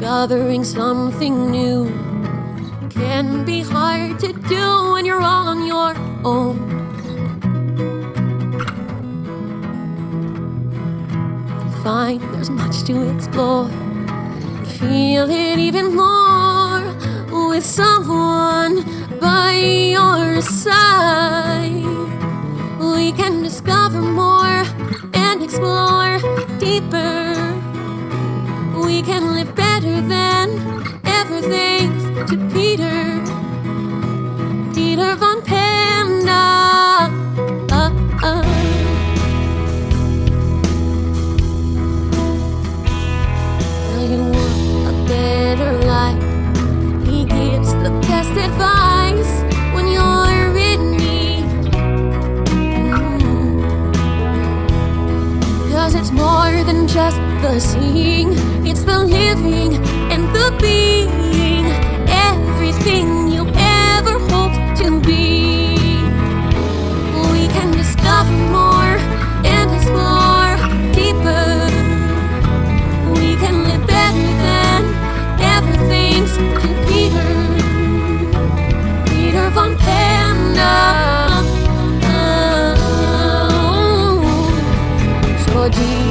Discovering something new can be hard to do when you're on your own. You'll find there's much to explore. Feel it even more with someone by your side. We can discover more and explore deeper. We can live better than ever thanks to Peter von Panda. Now you want a better life. He gives the best advice when you're in need. 'Cause it's more than just the seeing, it's the living and the being, everything you ever hoped to be. We can discover more and explore deeper. We can live better than ever thanks to Peter von Panda. So deep.